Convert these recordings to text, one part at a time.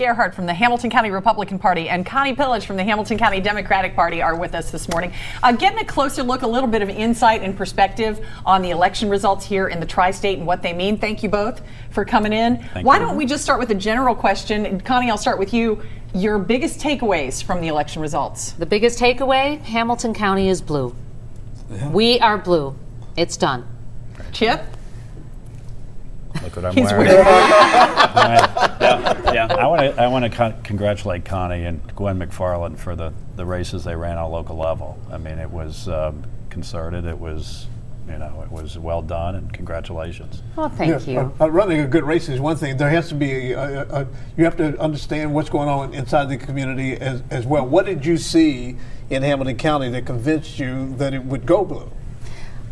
Gerhardt from the Hamilton County Republican Party and Connie Pillich from the Hamilton County Democratic Party are with us this morning. Getting a closer look, a little bit of insight and perspective on the election results here in the tri-state and what they mean. Thank you both for coming in. Why don't we just start with a general question? And Connie, I'll start with you. Your biggest takeaways from the election results? The biggest takeaway, Hamilton County is blue. Yeah. We are blue. It's done. Chip? Look what I'm wearing. I want to congratulate Connie and Gwen McFarland for the races they ran on local level. I mean, it was concerted. It was, it was well done, and congratulations. Well, thank you. Running a good race is one thing. There has to be you have to understand what's going on inside the community as well. What did you see in Hamilton County that convinced you that it would go blue?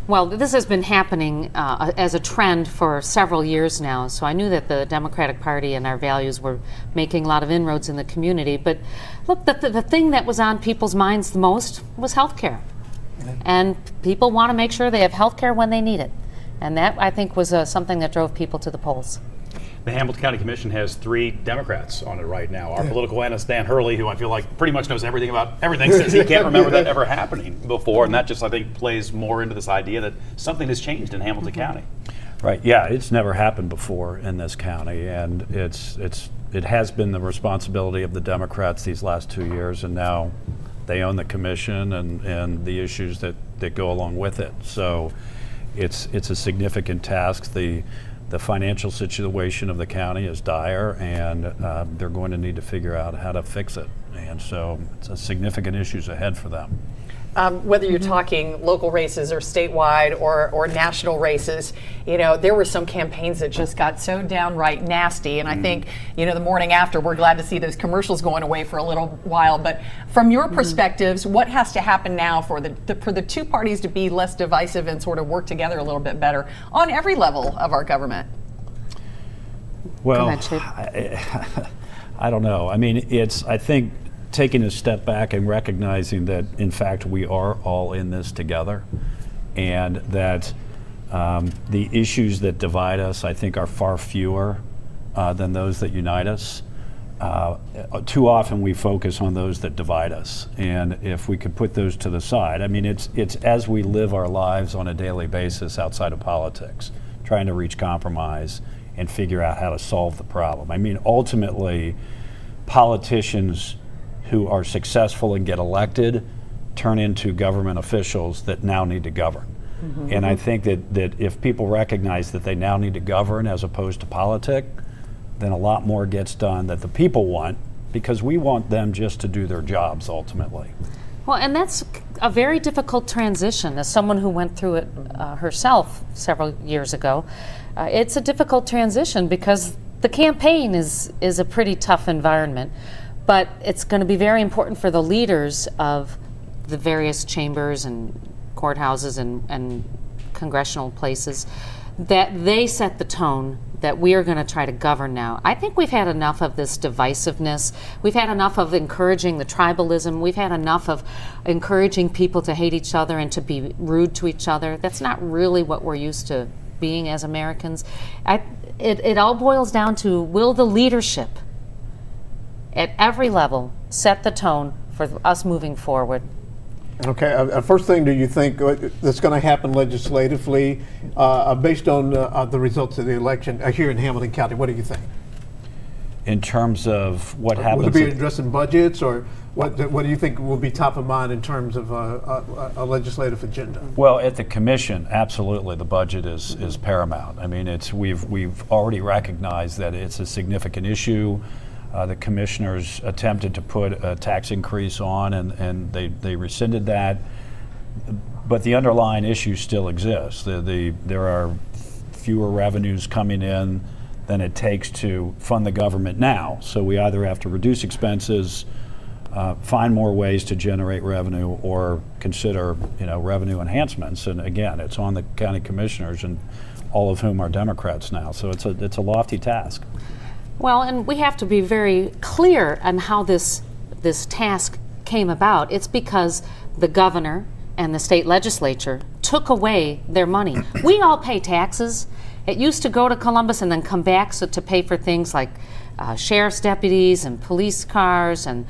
Well, this has been happening as a trend for several years now, so I knew that the Democratic Party and our values were making a lot of inroads in the community. But look, the thing that was on people's minds the most was health care. And people want to make sure they have health care when they need it. And that, I think, was something that drove people to the polls. The Hamilton County Commission has 3 Democrats on it right now. Our political analyst, Dan Hurley, who I feel like pretty much knows everything about everything, says he can't remember that ever happening before. And that just, I think, plays more into this idea that something has changed in Hamilton County. Right, yeah, it's never happened before in this county. And it has been the responsibility of the Democrats these last 2 years, and now they own the commission and the issues that go along with it. So it's a significant task. The financial situation of the county is dire, and they're going to need to figure out how to fix it. And so it's a significant issues ahead for them. Whether you're talking local races or statewide or national races, there were some campaigns that just got so downright nasty. And I think, the morning after, we're glad to see those commercials going away for a little while. But from your perspectives, what has to happen now for the two parties to be less divisive and sort of work together a little bit better on every level of our government? Well, I don't know. I mean, I think, taking a step back and recognizing that, in fact, we are all in this together, and that the issues that divide us, I think, are far fewer than those that unite us. Too often we focus on those that divide us, and if we could put those to the side, I mean, it's as we live our lives on a daily basis outside of politics, trying to reach compromise and figure out how to solve the problem. I mean, ultimately, politicians who are successful and get elected turn into government officials that now need to govern. And I think that if people recognize that they now need to govern as opposed to politic, then a lot more gets done that the people want, because we want them just to do their jobs ultimately. Well, and that's a very difficult transition. As someone who went through it herself several years ago, it's a difficult transition because the campaign is a pretty tough environment. But it's going to be very important for the leaders of the various chambers and courthouses and congressional places that they set the tone that we are going to try to govern now. I think we've had enough of this divisiveness. We've had enough of encouraging the tribalism. We've had enough of encouraging people to hate each other and to be rude to each other. That's not really what we're used to being as Americans. It all boils down to, will the leadership at every level set the tone for us moving forward? Okay, first thing, do you think that's going to happen legislatively based on the results of the election here in Hamilton County? What do you think? In terms of what happens? Will it be addressing budgets, or what do you think will be top of mind in terms of a legislative agenda? Well, at the commission, absolutely, the budget is paramount. I mean, we've already recognized that it's a significant issue. The commissioners attempted to put a tax increase on, and they rescinded that. But the underlying issue still exists. There are fewer revenues coming in than it takes to fund the government now. So we either have to reduce expenses, find more ways to generate revenue, or consider revenue enhancements. And again, it's on the county commissioners, and all of whom are Democrats now. So it's a lofty task. Well, and we have to be very clear on how this task came about. It's because the governor and the state legislature took away their money. We all pay taxes. It used to go to Columbus and then come back to pay for things like sheriff's deputies and police cars and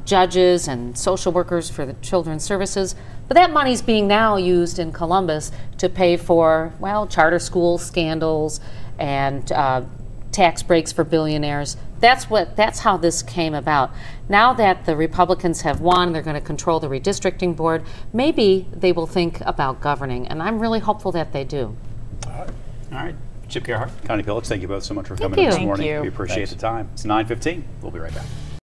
judges and social workers for the children's services. But that money's being now used in Columbus to pay for, well, charter school scandals and tax breaks for billionaires. That's how this came about. Now that the Republicans have won, they're going to control the redistricting board. Maybe they will think about governing, and I'm really hopeful that they do. All right. Chip Gerhardt, Connie Pillich, thank you both so much for coming in this morning. Thank you. We appreciate the time. It's 9:15. We'll be right back.